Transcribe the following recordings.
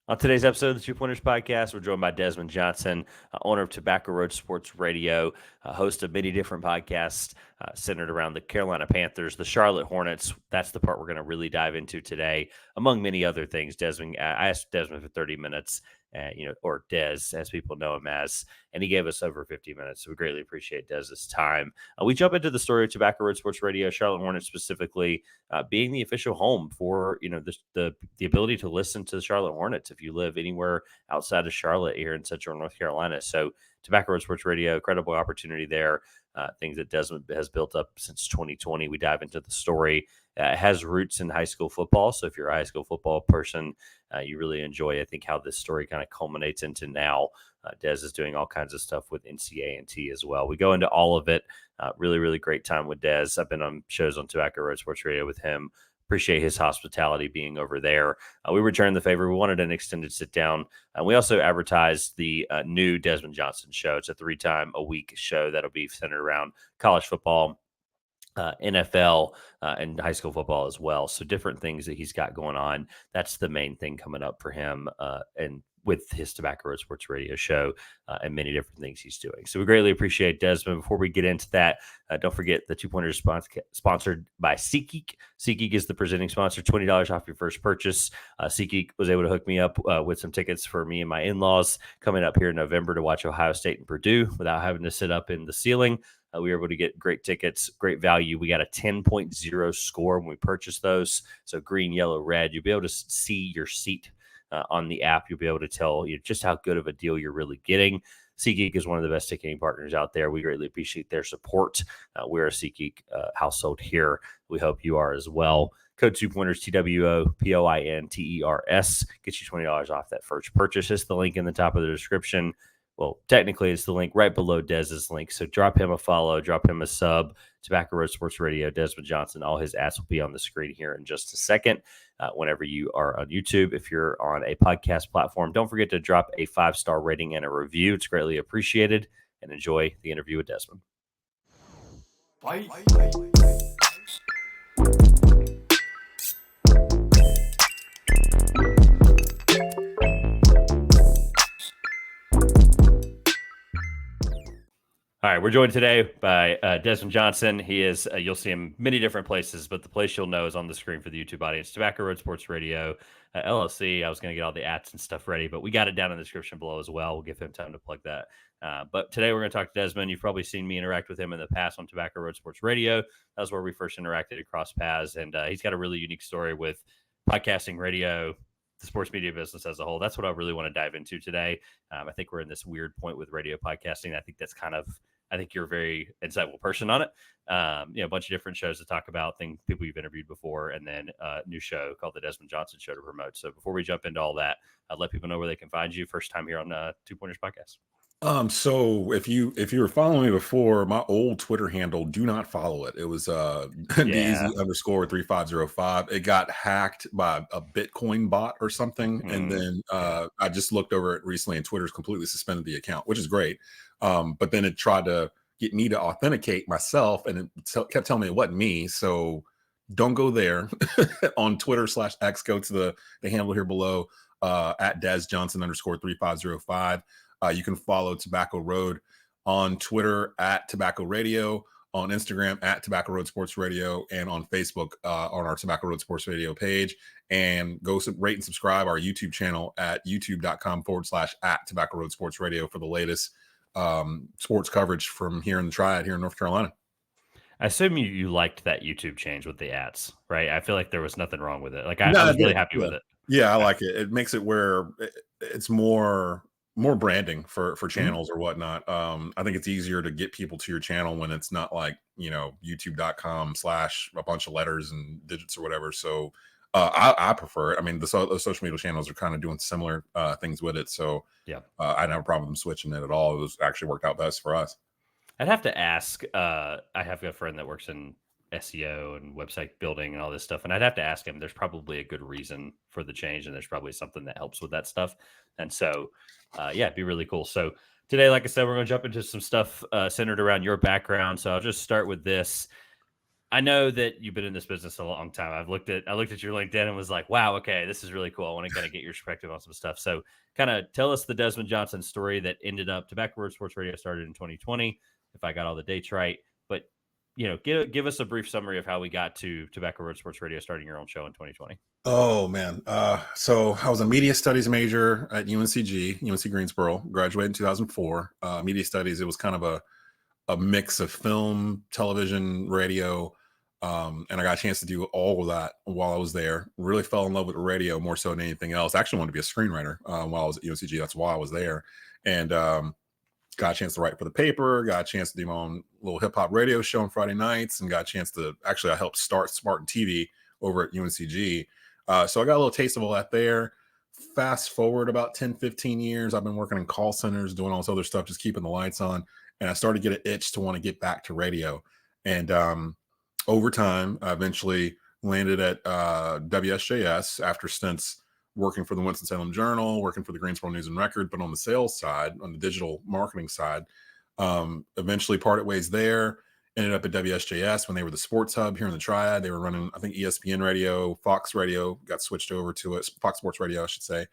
On today's episode of the Two Pointers Podcast, we're joined by Desmond Johnson, owner of Tobacco Road Sports Radio, host of many different podcasts centered around the Carolina Panthers, the Charlotte Hornets. That's the part we're going to really dive into today, among many other things. Desmond, I asked Desmond for 30 minutes, or Des, as people know him as, and he gave us over 50 minutes. So we greatly appreciate Des's time. We jump into the story of Tobacco Road Sports Radio, Charlotte Hornets specifically, being the official home for the ability to listen to the Charlotte Hornets if you live anywhere outside of Charlotte here in Central North Carolina. So Tobacco Road Sports Radio, incredible opportunity there. Things that Desmond has built up since 2020. We dive into the story. It has roots in high school football. So if you're a high school football person, you really enjoy, I think, how this story kind of culminates into now. Des is doing all kinds of stuff with NCAA as well. We go into all of it. Really, really great time with Des. I've been on shows on Tobacco Road Sports Radio with him. Appreciate his hospitality being over there. We returned the favor. We wanted an extended sit down. We also advertised the new Desmond Johnson show. It's a 3-time-a-week show that'll be centered around college football, NFL, and high school football as well. So different things that he's got going on. That's the main thing coming up for him. And with his Tobacco Road Sports Radio show and many different things he's doing. So we greatly appreciate Desmond. Before we get into that, don't forget the Two Pointers sponsored by SeatGeek. SeatGeek is the presenting sponsor, $20 off your first purchase. SeatGeek was able to hook me up with some tickets for me and my in-laws coming up here in November to watch Ohio State and Purdue without having to sit up in the ceiling. We were able to get great tickets, great value. We got a 10.0 score when we purchased those. So green, yellow, red. You'll be able to see your seat on the app. You'll be able to tell just how good of a deal you're really getting. SeatGeek is one of the best ticketing partners out there. We greatly appreciate their support. We're a SeatGeek household here. We hope you are as well. Code 2Pointers, TWOPOINTERS. Gets you $20 off that first purchase. It's the link in the top of the description. Well, technically, it's the link right below Dez's link. So drop him a follow, drop him a sub. Tobacco Road Sports Radio, Desmond Johnson. All his ads will be on the screen here in just a second. Whenever you are on YouTube, if you're on a podcast platform, don't forget to drop a 5-star rating and a review. It's greatly appreciated. And enjoy the interview with Desmond. Fight. All right, we're joined today by Desmond Johnson. He is, you'll see him many different places, but the place you'll know is on the screen for the YouTube audience, Tobacco Road Sports Radio, LLC. I was going to get all the ads and stuff ready, but we got it down in the description below as well. We'll give him time to plug that. But today we're going to talk to Desmond. You've probably seen me interact with him in the past on Tobacco Road Sports Radio. That was where we first interacted across paths, and he's got a really unique story with podcasting, radio, the sports media business as a whole. That's what I really want to dive into today. I think we're in this weird point with radio podcasting. I think you're a very insightful person on it. A bunch of different shows to talk about, things people you've interviewed before, and then a new show called the Desmond Johnson Show to promote. So before we jump into all that, I'd let people know where they can find you. First time here on Two Pointers Podcast. So if you were following me before, my old Twitter handle, do not follow it. It was DZ_3505. It got hacked by a Bitcoin bot or something. And then I just looked over it recently and Twitter's completely suspended the account, which is great. But then it tried to get me to authenticate myself and it kept telling me it wasn't me. So don't go there on Twitter/X. Go to the handle here below at DesJohnson_3505. You can follow Tobacco Road on Twitter at Tobacco Radio, on Instagram at Tobacco Road Sports Radio, and on Facebook on our Tobacco Road Sports Radio page. And go rate and subscribe our YouTube channel at youtube.com/at Tobacco Road Sports Radio for the latest sports coverage from here in the Triad here in North Carolina. I assume you liked that YouTube change with the ads, right? I feel like there was nothing wrong with it. I was really happy with it. Yeah, I like it. It makes it where it's more branding for channels or whatnot. I think it's easier to get people to your channel when it's not like, youtube.com/ a bunch of letters and digits or whatever. So I prefer it. I mean, the social media channels are kind of doing similar things with it. So yeah, I didn't have a problem switching it at all. It was actually worked out best for us. I'd have to ask, I have a friend that works in SEO and website building and all this stuff. And I'd have to ask him, there's probably a good reason for the change. And there's probably something that helps with that stuff. And so, it'd be really cool. So today, like I said, we're going to jump into some stuff centered around your background. So I'll just start with this. I know that you've been in this business a long time. I looked at your LinkedIn and was like, wow, okay, this is really cool. I want to kind of get your perspective on some stuff. So kind of tell us the Desmond Johnson story that ended up Tobacco Road Sports Radio started in 2020, if I got all the dates right. But give us a brief summary of how we got to Tobacco Road Sports Radio starting your own show in 2020. Oh man. So I was a media studies major at UNC Greensboro, graduated in 2004. Media studies, it was kind of a mix of film, television, radio. And I got a chance to do all of that while I was there. Really fell in love with radio more so than anything else. I actually wanted to be a screenwriter while I was at UNCG. That's why I was there. And got a chance to write for the paper, got a chance to do my own little hip hop radio show on Friday nights, and got a chance to actually, I helped start Spartan TV over at UNCG. So I got a little taste of all that there. Fast forward about 10, 15 years, I've been working in call centers, doing all this other stuff, just keeping the lights on. And I started to get an itch to want to get back to radio. And over time, I eventually landed at WSJS after stints working for the Winston-Salem Journal, working for the Greensboro News and Record, but on the sales side, on the digital marketing side. Eventually parted ways there, ended up at WSJS when they were the sports hub here in the Triad. They were running, I think, ESPN radio, Fox radio, got switched over to it, Fox Sports Radio, I should say.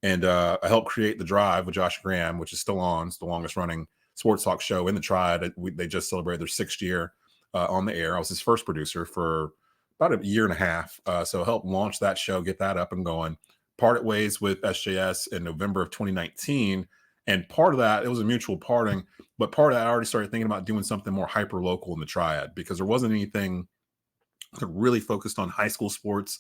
And I helped create The Drive with Josh Graham, which is still on. It's the longest running sports talk show in the Triad. They just celebrated their 6th year on the air. I was his first producer for about a year and a half. So I helped launch that show, get that up and going. Parted ways with SJS in November of 2019. And part of that, it was a mutual parting, but part of that, I already started thinking about doing something more hyper local in the Triad because there wasn't anything that really focused on high school sports.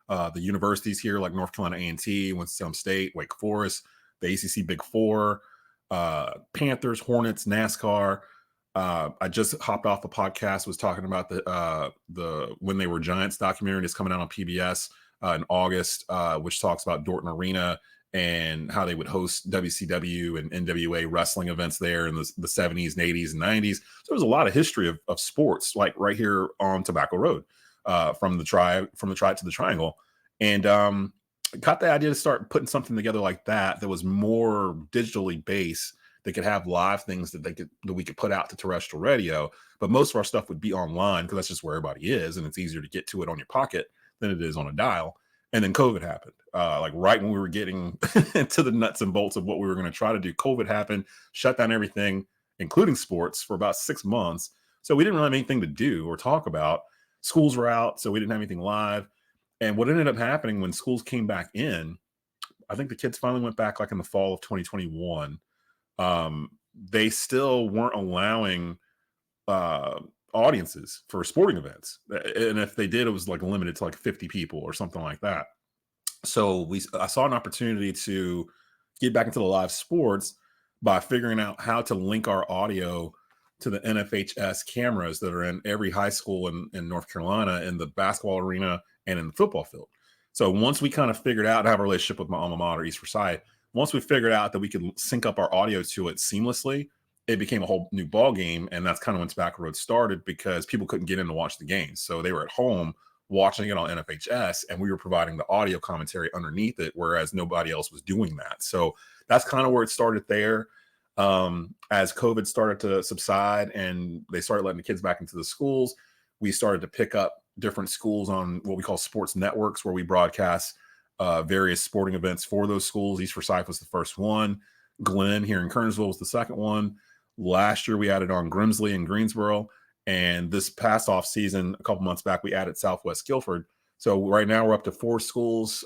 The universities here, like North Carolina A&T, Winston-Salem State, Wake Forest, the ACC Big Four, Panthers, Hornets, NASCAR. I just hopped off a podcast, was talking about the When They Were Giants documentary that's coming out on PBS in August, which talks about Dorton Arena and how they would host WCW and NWA wrestling events there in the 70s and 80s and 90s. So there's a lot of history of sports, like right here on Tobacco Road, from the Triad to the Triangle. And got the idea to start putting something together like that was more digitally based, that could have live things that we could put out to terrestrial radio. But most of our stuff would be online because that's just where everybody is, and it's easier to get to it on your pocket than it is on a dial. And then COVID happened, like right when we were getting into the nuts and bolts of what we were going to try to do. COVID happened, shut down everything, including sports, for about 6 months. So we didn't really have anything to do or talk about. Schools were out, so we didn't have anything live. And what ended up happening when schools came back in, I think the kids finally went back like in the fall of 2021. They still weren't allowing audiences for sporting events. And if they did, it was like limited to like 50 people or something like that. So I saw an opportunity to get back into the live sports by figuring out how to link our audio to the NFHS cameras that are in every high school in North Carolina, in the basketball arena and in the football field. So once we kind of figured out, I have a relationship with my alma mater, East Forsyth. Once we figured out that we could sync up our audio to it seamlessly, it became a whole new ball game. And that's kind of when Tobacco Road started, because people couldn't get in to watch the games. So they were at home watching it on NFHS, and we were providing the audio commentary underneath it, whereas nobody else was doing that. So that's kind of where it started there. As COVID started to subside and they started letting the kids back into the schools, we started to pick up different schools on what we call sports networks, where we broadcast various sporting events for those schools. East Forsyth was the first one. Glenn here in Kernersville was the second one. Last year, we added on Grimsley and Greensboro. And this past off season, a couple months back, we added Southwest Guilford. So right now we're up to 4 schools,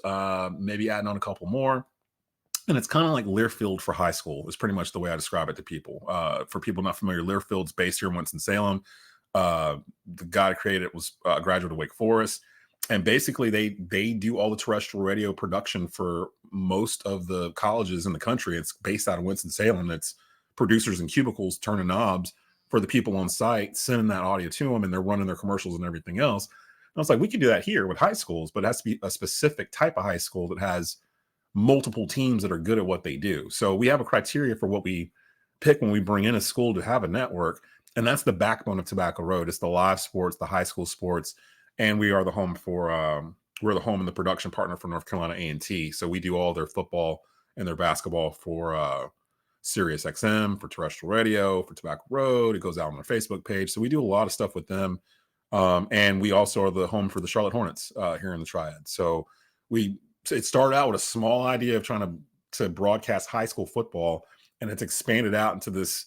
maybe adding on a couple more. And it's kind of like Learfield for high school is pretty much the way I describe it to people. For people not familiar, Learfield's based here in Winston-Salem. The guy that created it was a graduate of Wake Forest. And basically they do all the terrestrial radio production for most of the colleges in the country. It's based out of Winston-Salem. It's producers in cubicles turning knobs for the people on site, sending that audio to them, and they're running their commercials and everything else. And I was like, we could do that here with high schools, but it has to be a specific type of high school that has multiple teams that are good at what they do. So we have a criteria for what we pick when we bring in a school to have a network. And that's the backbone of Tobacco Road. It's the live sports, the high school sports. And we are the home for, we're the home and the production partner for North Carolina A&T. So we do all their football and their basketball for Sirius XM, for terrestrial radio, for Tobacco Road. It goes out on their Facebook page. So we do a lot of stuff with them. And we also are the home for the Charlotte Hornets here in the Triad. So it started out with a small idea of trying to broadcast high school football, and it's expanded out into this.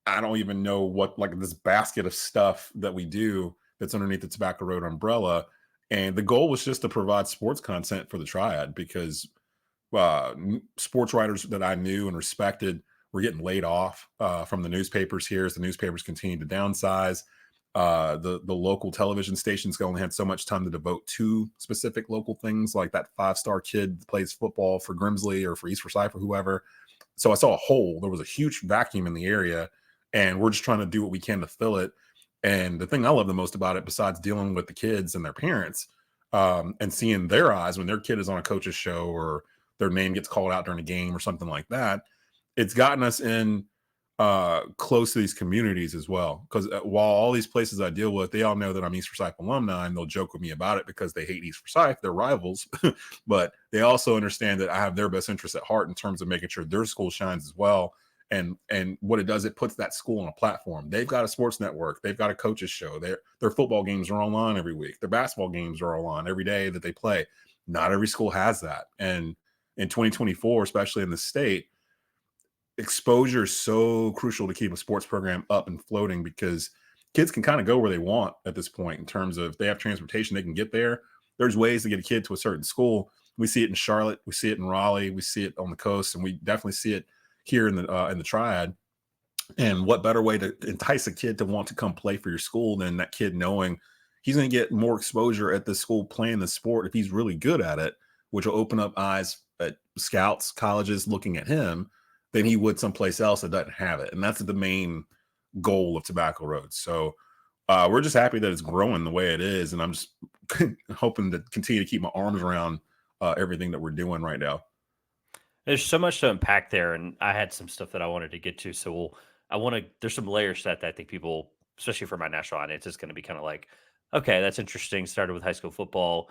I don't even know what, like, this basket of stuff that we do that's underneath the Tobacco Road umbrella. And the goal was just to provide sports content for the Triad because sports writers that I knew and respected were getting laid off from the newspapers here as the newspapers continued to downsize. The local television stations only had so much time to devote to specific local things, like that 5-star kid that plays football for Grimsley or for East Forsyth or whoever. So I saw a hole. There was a huge vacuum in the area, and we're just trying to do what we can to fill it. And the thing I love the most about it, besides dealing with the kids and their parents, and seeing their eyes when their kid is on a coach's show or their name gets called out during a game or something like that, it's gotten us in close to these communities as well. Because while all these places I deal with, they all know that I'm East Forsyth alumni, and they'll joke with me about it because they hate East Forsyth, they're rivals. But they also understand that I have their best interests at heart in terms of making sure their school shines as well. And what it does, it puts that school on a platform. They've got a sports network. They've got a coach's show. Their football games are online every week. Their basketball games are online every day that they play. Not every school has that. And in 2024, especially in the state, exposure is so crucial to keep a sports program up and floating because kids can kind of go where they want at this point in terms of if they have transportation, they can get there. There's ways to get a kid to a certain school. We see it in Charlotte. We see it in Raleigh. We see it on the coast, and we definitely see it here in the Triad. And what better way to entice a kid to want to come play for your school than that kid knowing he's going to get more exposure at the school playing the sport if he's really good at it, which will open up eyes at scouts, colleges looking at him than he would someplace else that doesn't have it. And that's the main goal of Tobacco Road. So we're just happy that it's growing the way it is. And I'm just hoping to continue to keep my arms around everything that we're doing right now. There's so much to unpack there, and I had some stuff that I wanted to get to. So there's some layers that I think people, especially for my national audience, is going to be kind of like, okay, that's interesting. Started with high school football,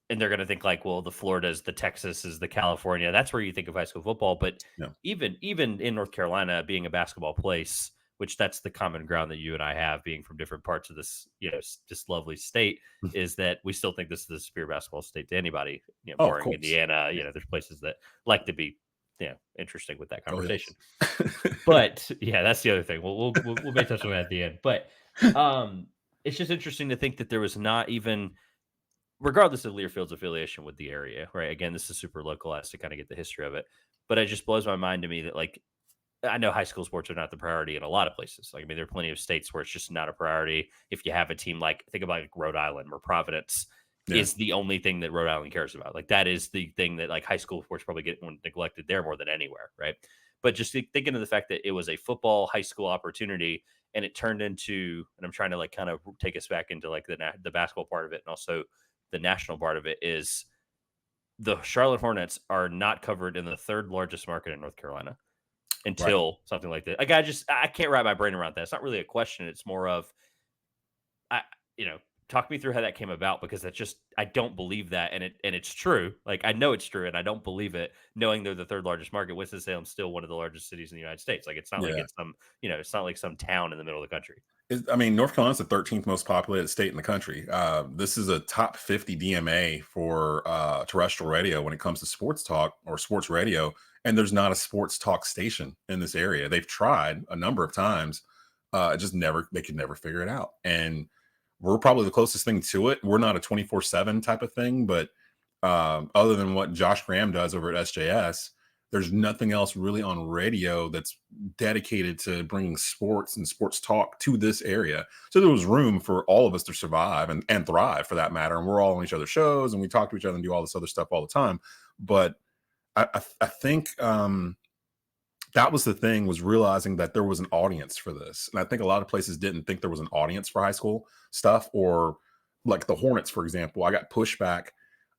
and they're going to think like, well, the Floridas, the Texases, the California, that's where you think of high school football. But Yeah. even in North Carolina, being a basketball place, which that's the common ground that you and I have, being from different parts of this, this lovely state, is that we still think this is the superior basketball state to anybody, Oh, of barring course. Indiana. There's places that like to be, interesting with that Oh, yes. conversation. But yeah, that's the other thing. We'll may touch on that at the end. But it's just interesting to think that there was not even, regardless of Learfield's affiliation with the area, right? Again, this is super localized to kind of get the history of it, but it just blows my mind to me that, like, I know high school sports are not the priority in a lot of places. Like, I mean, there are plenty of states where it's just not a priority. If you have a team like, think about like Rhode Island, where Providence Yeah. is the only thing that Rhode Island cares about. Like, that is the thing that, like, high school sports probably get neglected there more than anywhere, right? But just thinking of the fact that it was a football high school opportunity, and it turned into, and I'm trying to like kind of take us back into like the basketball part of it, and also the national part of it, is the Charlotte Hornets are not covered in the third largest market in North Carolina until something like that. Like, I can't wrap my brain around that. It's not really a question. It's more of, talk me through how that came about, because that's just, I don't believe that. And it's true. Like, I know it's true, and I don't believe it, knowing they're the third largest market. Winston-Salem's still one of the largest cities in the United States. Like, it's not like Yeah. it's some, it's not like some town in the middle of the country. I mean, North Carolina's the 13th most populated state in the country. This is a top 50 DMA for terrestrial radio when it comes to sports talk or sports radio. And there's not a sports talk station in this area. They've tried a number of times. They could never figure it out. And we're probably the closest thing to it. We're not a 24/7 type of thing, but other than what Josh Graham does over at SJS, there's nothing else really on radio that's dedicated to bringing sports and sports talk to this area. So there was room for all of us to survive and thrive, for that matter. And we're all on each other's shows, and we talk to each other and do all this other stuff all the time. But I think that was the thing, was realizing that there was an audience for this. And I think a lot of places didn't think there was an audience for high school stuff, or like the Hornets, for example. I got pushback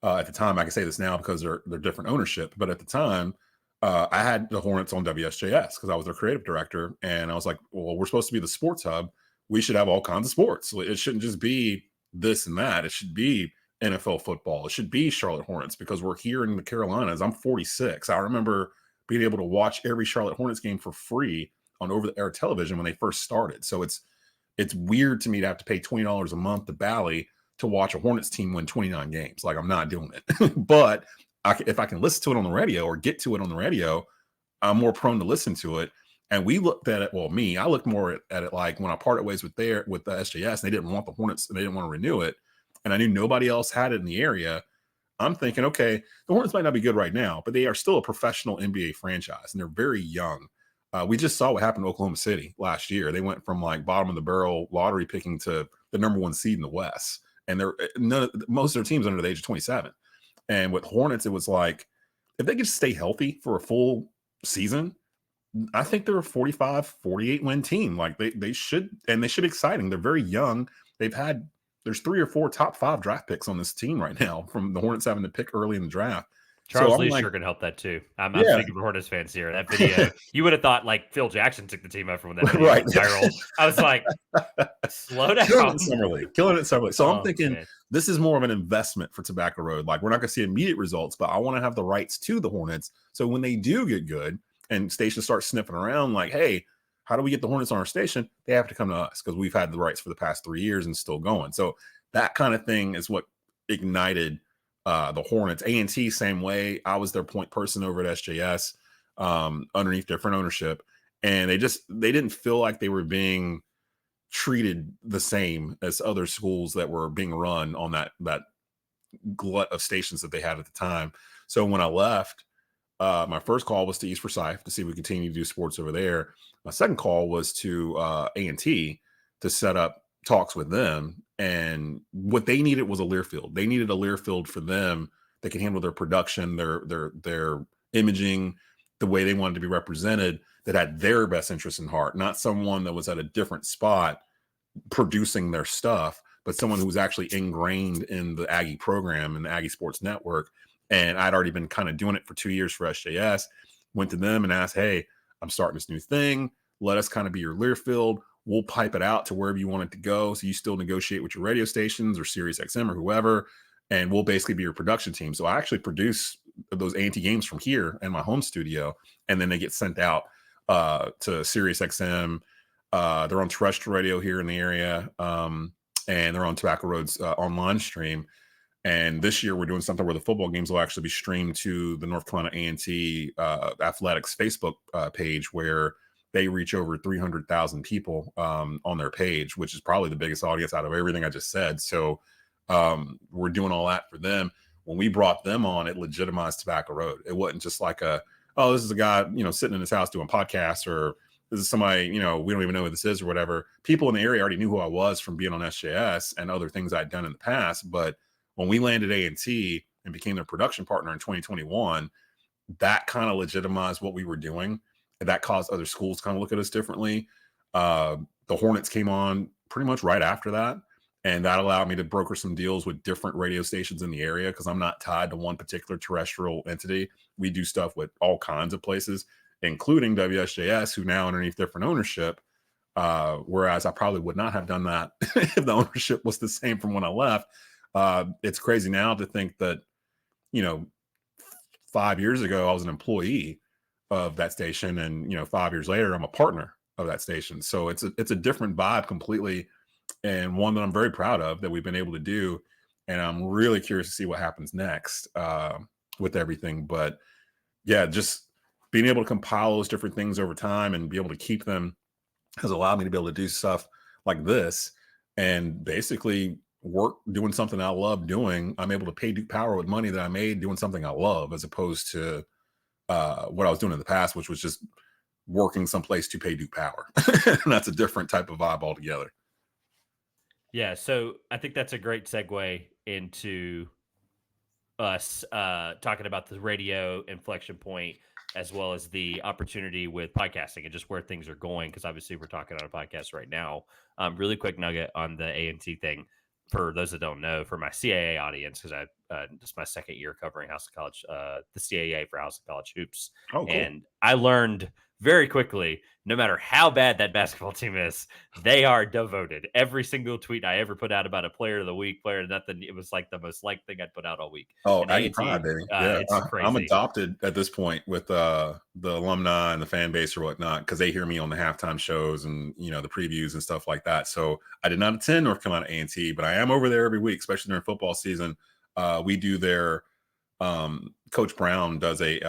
at the time. I can say this now because they're different ownership, but at the time, I had the Hornets on WSJS because I was their creative director. And I was like, well, we're supposed to be the sports hub. We should have all kinds of sports. It shouldn't just be this and that. It should be NFL football. It should be Charlotte Hornets, because we're here in the Carolinas. I'm 46. I remember being able to watch every Charlotte Hornets game for free on over-the-air television when they first started. So It's weird to me to have to pay $20 a month to Bally to watch a Hornets team win 29 games. Like, I'm not doing it. But if I can listen to it on the radio or get to it on the radio, I'm more prone to listen to it. And we looked at it. Well, I looked more at it like when I parted ways with the SJS, and they didn't want the Hornets and they didn't want to renew it. And I knew nobody else had it in the area. I'm thinking, okay, the Hornets might not be good right now, but they are still a professional NBA franchise, and they're very young. We just saw what happened to Oklahoma City last year. They went from like bottom of the barrel lottery picking to the number 1 seed in the West, and most of their teams under the age of 27. And with Hornets, it was like if they could stay healthy for a full season, I think they're a 45, 48 win team. Like they should, and they should be exciting. They're very young. There's 3 or 4 top 5 draft picks on this team right now from the Hornets having to pick early in the draft. Charles So Lee like, sure can help that too. I'm yeah, speaking for Hornets fans here. That video, you would have thought like Phil Jackson took the team over when that video right. went viral. I was like, slow down. Killing it summer league. So I'm thinking man. This is more of an investment for Tobacco Road. Like, we're not going to see immediate results, but I want to have the rights to the Hornets. So when they do get good and stations start sniffing around like, hey, how do we get the Hornets on our station? They have to come to us because we've had the rights for the past 3 years and still going. So that kind of thing is what ignited the Hornets. A&T, same way. I was their point person over at SJS underneath different ownership. And they didn't feel like they were being treated the same as other schools that were being run on that glut of stations that they had at the time. So when I left, my first call was to East Forsyth to see if we continue to do sports over there. My second call was to A&T to set up talks with them. And what they needed was a Learfield. They needed a Learfield for them that can handle their production, their imaging, the way they wanted to be represented, that had their best interest in heart, not someone that was at a different spot producing their stuff, but someone who was actually ingrained in the Aggie program and the Aggie Sports Network. And I'd already been kind of doing it for 2 years for SJS. Went to them and asked, hey, I'm starting this new thing. Let us kind of be your Learfield. We'll pipe it out to wherever you want it to go. So you still negotiate with your radio stations or Sirius XM or whoever, and we'll basically be your production team. So I actually produce those A&T games from here in my home studio, and then they get sent out to Sirius XM. They're on terrestrial radio here in the area, and they're on Tobacco Road's online stream. And this year we're doing something where the football games will actually be streamed to the North Carolina A&T Athletics Facebook page, where they reach over 300,000 people on their page, which is probably the biggest audience out of everything I just said. So we're doing all that for them. When we brought them on, it legitimized Tobacco Road. It wasn't just like this is a guy, sitting in his house doing podcasts, or this is somebody, we don't even know who this is or whatever. People in the area already knew who I was from being on SJS and other things I'd done in the past. But when we landed A&T and became their production partner in 2021, that kind of legitimized what we were doing. And that caused other schools to kind of look at us differently. The Hornets came on pretty much right after that. And that allowed me to broker some deals with different radio stations in the area, because I'm not tied to one particular terrestrial entity. We do stuff with all kinds of places, including WSJS, who now underneath different ownership. Whereas I probably would not have done that if the ownership was the same from when I left. It's crazy now to think that, 5 years ago, I was an employee of that station. And, 5 years later, I'm a partner of that station. So it's a different vibe completely, and one that I'm very proud of that we've been able to do. And I'm really curious to see what happens next with everything. But yeah, just being able to compile those different things over time and be able to keep them has allowed me to be able to do stuff like this and basically work doing something I love doing. I'm able to pay Duke Power with money that I made doing something I love, as opposed to what I was doing in the past, which was just working someplace to pay Duke Power. And that's a different type of vibe altogether. Yeah, so I think that's a great segue into us talking about the radio inflection point, as well as the opportunity with podcasting and just where things are going, because obviously we're talking on a podcast right now. Really quick nugget on the A&T thing. For those that don't know, for my CAA audience, because this is my second year covering House of College, the CAA for House of College Hoops. Oh, cool. And I learned very quickly, no matter how bad that basketball team is, they are devoted. Every single tweet I ever put out about a player of the week, player of nothing, it was like the most liked thing I'd put out all week. Oh, And Aggie A&T, Pride, baby. Yeah, it's I'm crazy. adopted at this point with the alumni and the fan base or whatnot because they hear me on the halftime shows and the previews and stuff like that. So I did not attend North Carolina A&T, but I am over there every week, especially during football season. We do their Coach Brown does a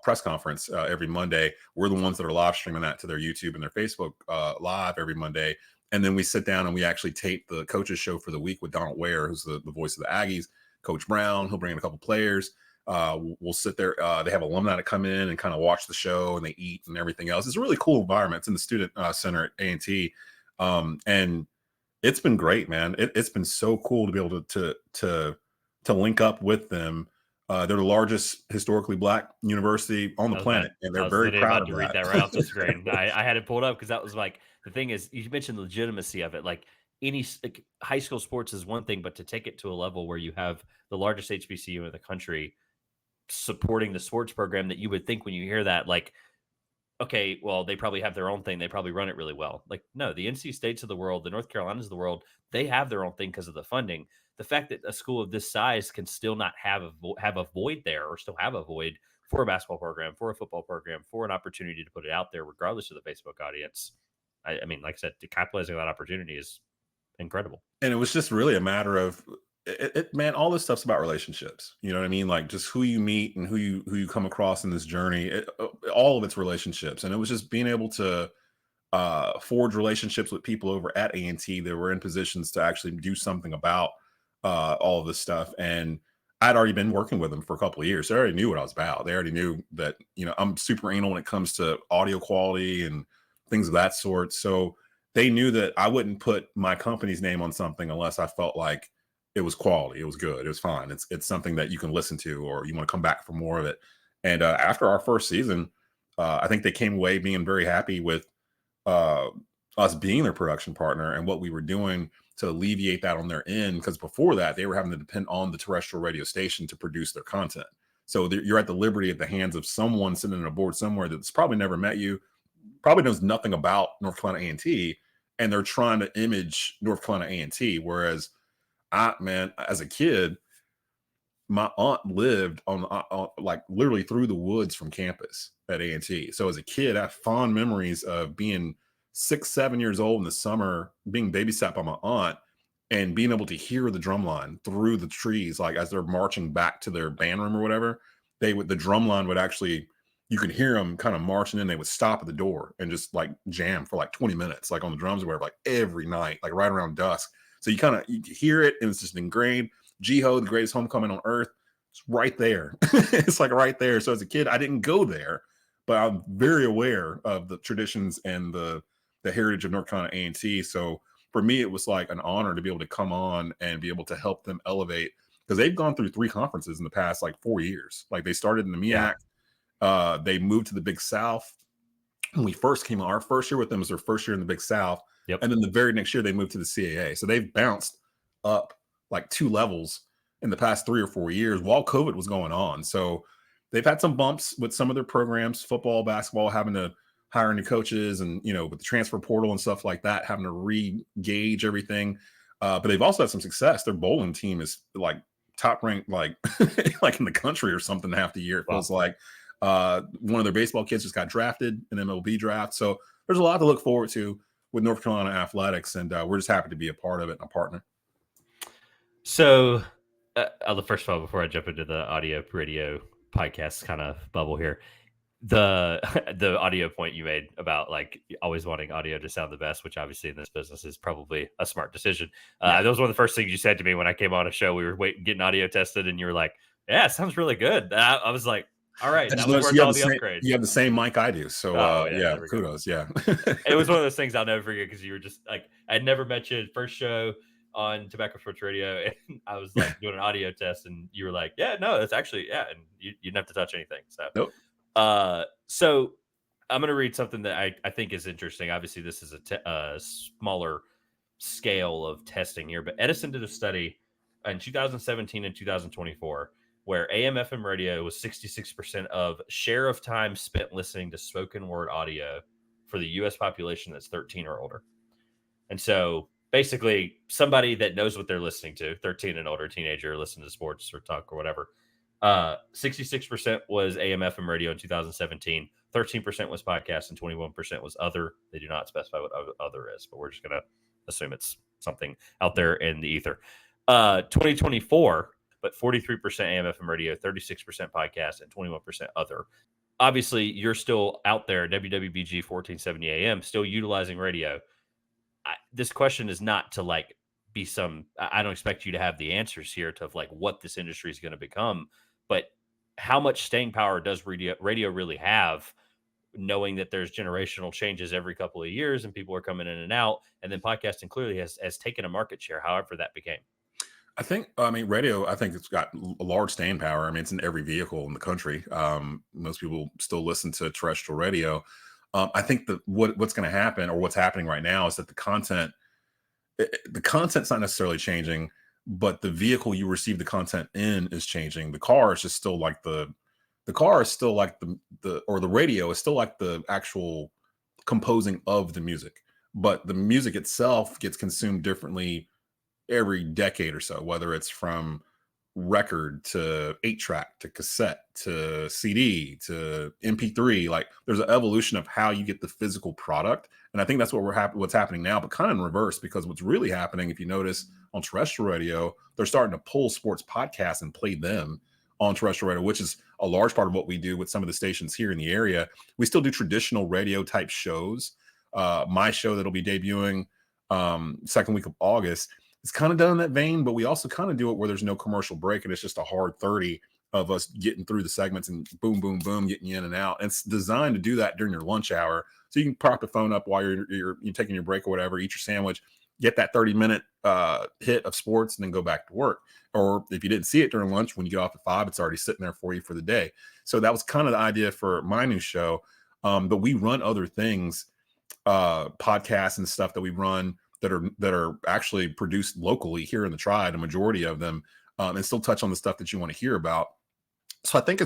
press conference every Monday. We're the ones that are live streaming that to their YouTube and their Facebook live every Monday. And then we sit down and we actually tape the coaches show for the week with Donald Ware, who's the voice of the Aggies. Coach Brown, he'll bring in a couple players. We'll sit there. They have alumni to come in and kind of watch the show and they eat and everything else. It's a really cool environment. It's in the student center at A&T. And it's been great, man. It's been so cool to be able to link up with them. They're the largest historically Black university on the planet, and I they're was very literally proud about of to read that. that right off the screen. I had it pulled up because that was like the thing is you mentioned the legitimacy of it. Like like high school sports is one thing, but to take it to a level where you have the largest HBCU in the country supporting the sports program that you would think when you hear that, like, okay, well, they probably have their own thing. They probably run it really well. Like, no, the NC States of the world, the North Carolinas of the world, they have their own thing because of the funding. The fact that a school of this size can still not have a void there, or still have a void for a basketball program, for a football program, for an opportunity to put it out there, regardless of the Facebook audience. I mean, like I said, capitalizing on that opportunity is incredible. And it was just really a matter of man, all this stuff's about relationships. You know what I mean? Like just who you meet and who you come across in this journey. All of it's relationships, and it was just being able to forge relationships with people over at A&T that were in positions to actually do something about all of this stuff. And I'd already been working with them for a couple of years. So they already knew what I was about. They already knew that, I'm super anal when it comes to audio quality and things of that sort. So they knew that I wouldn't put my company's name on something unless I felt like it was quality. It was good. It was fine. It's something that you can listen to or you want to come back for more of it. And after our first season, I think they came away being very happy with uh, us being their production partner and what we were doing to alleviate that on their end. Because before that, they were having to depend on the terrestrial radio station to produce their content. So you're at the liberty at the hands of someone sitting on a board somewhere that's probably never met you, probably knows nothing about North Carolina A&T, and they're trying to image North Carolina A&T. Whereas man, as a kid, my aunt lived on like literally through the woods from campus at A&T. So as a kid, I have fond memories of being 6, 7 years old in the summer, being babysat by my aunt and being able to hear the drum line through the trees, like as they're marching back to their band room or whatever. The drum line would actually, you could hear them kind of marching in. They would stop at the door and just like jam for like 20 minutes, like on the drums or whatever, like every night, like right around dusk. So you hear it and it's just ingrained. Jiho, the greatest homecoming on earth, it's right there. It's like right there. So as a kid, I didn't go there, but I'm very aware of the traditions and the heritage of North Carolina A&T. So for me, it was like an honor to be able to come on and be able to help them elevate, because they've gone through 3 conferences in the past like 4 years. Like they started in the MEAC, they moved to the Big South. When we first came on, our first year with them was their first year in the Big South. Yep. And then the very next year they moved to the CAA. So they've bounced up like 2 levels in the past 3 or 4 years while COVID was going on. So they've had some bumps with some of their programs, football, basketball, having to hire new coaches and, with the transfer portal and stuff like that, having to re-gauge everything. But they've also had some success. Their bowling team is like top ranked, like, like in the country or something half the year. It feels like one of their baseball kids just got drafted in MLB draft. So there's a lot to look forward to with North Carolina athletics. And we're just happy to be a part of it and a partner. So, first of all, before I jump into the audio radio podcast kind of bubble here, the audio point you made about like always wanting audio to sound the best, which obviously in this business is probably a smart decision. That was one of the first things you said to me when I came on a show. We were getting audio tested, and you were like, "Yeah, it sounds really good." I was like, "All right, that was worth all the upgrades." You have the same mic I do, so yeah, kudos. Yeah, it was one of those things I'll never forget because you were just like, I'd never met you first show on Tobacco Sports Radio, and I was like doing an audio test, and you were like, "Yeah, no, it's actually and you didn't have to touch anything." So, nope. So I'm going to read something that I think is interesting. Obviously, this is a smaller scale of testing here, but Edison did a study in 2017 and 2024 where AM/FM radio was 66% of share of time spent listening to spoken word audio for the U.S. population that's 13 or older. And so basically, somebody that knows what they're listening to, 13 and older, teenager, listen to sports or talk or whatever, 66% was AM/FM radio in 2017. 13% was podcast, and 21% was other. They do not specify what other is, but we're just going to assume it's something out there in the ether. 2024, but 43% AM/FM radio, 36% podcast, and 21% other. Obviously, you're still out there, WWBG 1470 AM, still utilizing radio. This question is not to like be some, I don't expect you to have the answers here to like what this industry is going to become, but how much staying power does radio really have, knowing that there's generational changes every couple of years and people are coming in and out, and then podcasting clearly has taken a market share, however that became. I mean, radio, I think it's got a large staying power. I mean, it's in every vehicle in the country. Most people still listen to terrestrial radio. I think that what's going to happen, or what's happening right now, is that the content's not necessarily changing, but the vehicle you receive the content in is changing. The car is just still like the radio is still like the actual composing of the music, but the music itself gets consumed differently every decade or so, whether it's from record to 8-track to cassette to CD to MP3. Like, there's an evolution of how you get the physical product, and I think that's what's happening now, but kind of in reverse, because what's really happening, if you notice on terrestrial radio, they're starting to pull sports podcasts and play them on terrestrial radio, which is a large part of what we do with some of the stations here in the area. We still do traditional radio type shows. My show that'll be debuting second week of August, it's kind of done in that vein, but we also kind of do it where there's no commercial break, and it's just a hard 30 of us getting through the segments and boom, boom, boom, getting you in and out. And it's designed to do that during your lunch hour, so you can prop the phone up while you're taking your break or whatever, eat your sandwich, get that 30-minute hit of sports, and then go back to work. Or if you didn't see it during lunch, when you get off at 5, it's already sitting there for you for the day. So that was kind of the idea for my new show. But we run other things, podcasts and stuff that we run that are actually produced locally here in the Tri, the majority of them, and still touch on the stuff that you want to hear about. So I think I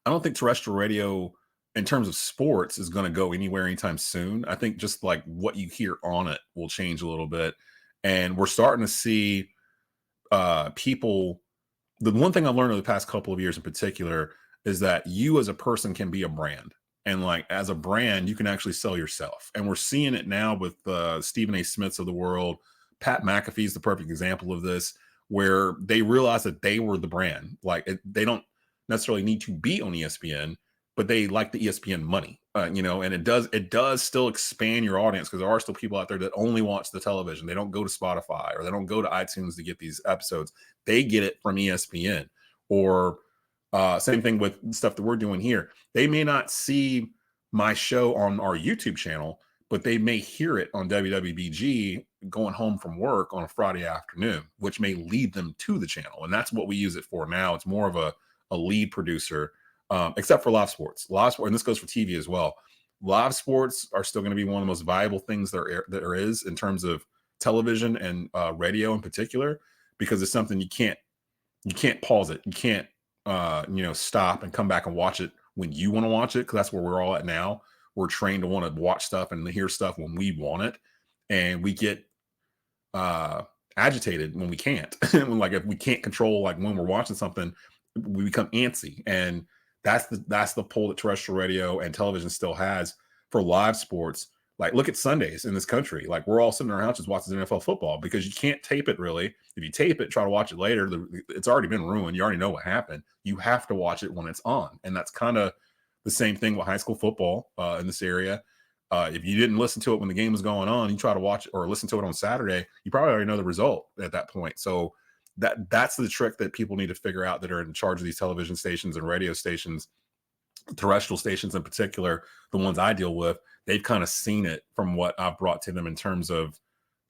don't think terrestrial radio in terms of sports is going to go anywhere anytime soon. I think just like what you hear on it will change a little bit. And we're starting to see people. The one thing I've learned over the past couple of years in particular is that you as a person can be a brand. And like, as a brand, you can actually sell yourself. And we're seeing it now with Stephen A. Smiths of the world. Pat McAfee is the perfect example of this, where they realized that they were the brand. Like, they don't necessarily need to be on ESPN, but they like the ESPN money, and it does still expand your audience, because there are still people out there that only watch the television. They don't go to Spotify, or they don't go to iTunes to get these episodes. They get it from ESPN. Or same thing with stuff that we're doing here. They may not see my show on our YouTube channel, but they may hear it on WWBG going home from work on a Friday afternoon, which may lead them to the channel. And that's what we use it for now. It's more of a lead producer, except for live sports. And this goes for TV as well. Live sports are still going to be one of the most viable things there is in terms of television and radio in particular, because it's something you can't pause it. You can't stop and come back and watch it when you want to watch it, because that's where we're all at now. We're trained to want to watch stuff and hear stuff when we want it, and we get agitated when we can't. Like, if we can't control, like, when we're watching something, we become antsy. And that's the pull that terrestrial radio and television still has for live sports. Like, look at Sundays in this country. Like, we're all sitting in our houses watching NFL football, because you can't tape it really. If you tape it, try to watch it later, it's already been ruined. You already know what happened. You have to watch it when it's on. And that's kind of the same thing with high school football in this area. If you didn't listen to it when the game was going on, you try to watch or listen to it on Saturday, you probably already know the result at that point. So that's the trick that people need to figure out that are in charge of these television stations and radio stations, terrestrial stations in particular, the ones I deal with. They've kind of seen it from what I've brought to them in terms of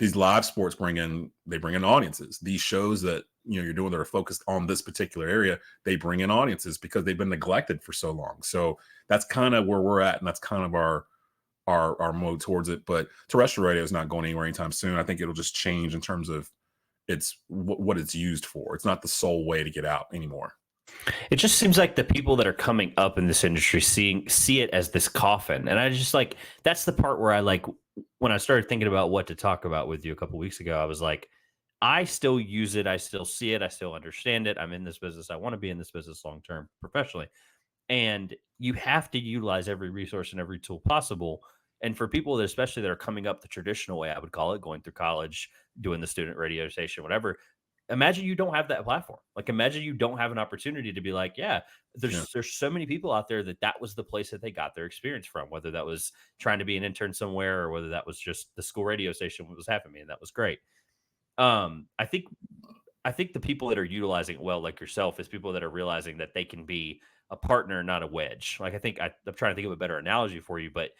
these live sports bring in audiences. These shows that you're doing that are focused on this particular area, they bring in audiences because they've been neglected for so long. So that's kind of where we're at, and that's kind of our mode towards it. But terrestrial radio is not going anywhere anytime soon. I think it'll just change in terms of it's what it's used for. It's not the sole way to get out anymore. It just seems like the people that are coming up in this industry see it as this coffin, and I just like that's the part where I like when I started thinking about what to talk about with you a couple weeks ago. I was like, I still use it, I still see it, I still understand it. I'm in this business. I want to be in this business long term professionally, and you have to utilize every resource and every tool possible. And for people that especially that are coming up the traditional way, I would call it going through college, doing the student radio station, whatever, imagine you don't have that platform. Like imagine you don't have an opportunity to be like, yeah, Yeah. there's so many people out there that that was the place that they got their experience from, whether that was trying to be an intern somewhere or whether that was just the school radio station was having me, and that was great. I think the people that are utilizing it well, like yourself, is people that are realizing that they can be a partner, not a wedge. Like I'm trying to think of a better analogy for you, but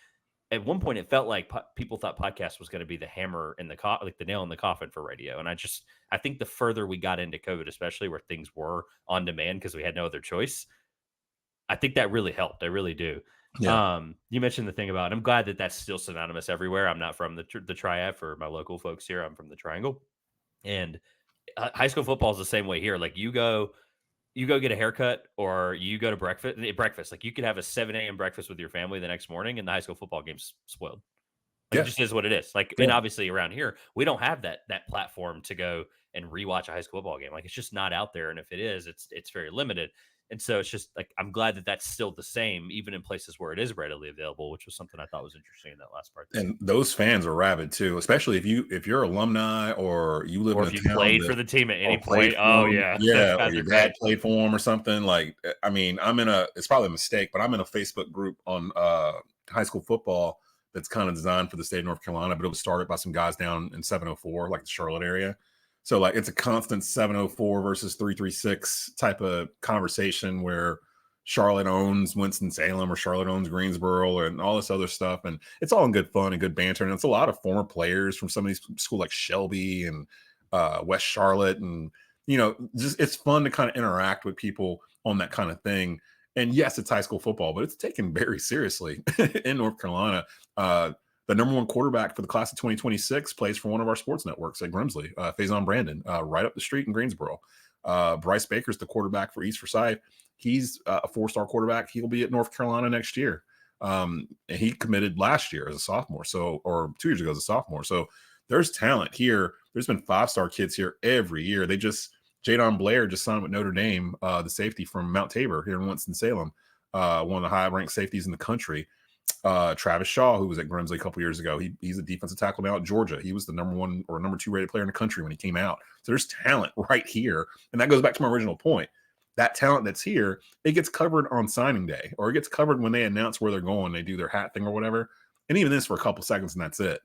at one point it felt like people thought podcast was going to be the hammer in the like the nail in the coffin for radio. And I think the further we got into COVID, especially where things were on demand because we had no other choice, I think that really helped. I really do. Yeah. You mentioned the thing about, I'm glad that that's still synonymous everywhere. I'm not from the triad for my local folks here. I'm from the triangle, and high school football is the same way here. Like you go get a haircut or you go to breakfast. Like you could have a 7 a.m. breakfast with your family the next morning and the high school football game's spoiled. Like, it Yeah. just is what it is. Like, and Yeah. obviously around here, we don't have that platform to go and rewatch a high school football game. Like, it's just not out there, and if it is, it's very limited. And so it's just like I'm glad that that's still the same, even in places where it is readily available, which was something I thought was interesting in that last part there. And those fans are rabid too, especially if you're alumni or you live Or in a if you town played that for the team at any or played point, oh for them, yeah, those yeah, or guys your are dad great. played for them or something. Like, I mean, it's probably a mistake, but I'm in a Facebook group on high school football that's kind of designed for the state of North Carolina, but it was started by some guys down in 704, like the Charlotte area. So like it's a constant 704 versus 336 type of conversation where Charlotte owns Winston-Salem or Charlotte owns Greensboro and all this other stuff. And it's all in good fun and good banter. And it's a lot of former players from some of these schools like Shelby and West Charlotte. And, just it's fun to kind of interact with people on that kind of thing. And yes, it's high school football, but it's taken very seriously in North Carolina. The number one quarterback for the class of 2026 plays for one of our sports networks at Grimsley, Faison Brandon, right up the street in Greensboro. Bryce Baker's the quarterback for East Forsyth. He's a four-star quarterback. He'll be at North Carolina next year. And he committed last year as a sophomore, or 2 years ago as a sophomore. So there's talent here. There's been five-star kids here every year. Jadon Blair just signed with Notre Dame, the safety from Mount Tabor here in Winston-Salem, one of the high-ranked safeties in the country. Travis Shaw, who was at Grimsley a couple years ago, he's a defensive tackle now at Georgia. He was the number one or number two rated player in the country when he came out. So there's talent right here. And that goes back to my original point. That talent that's here, it gets covered on signing day, or it gets covered when they announce where they're going. They do their hat thing or whatever. And even this for a couple seconds, and that's it.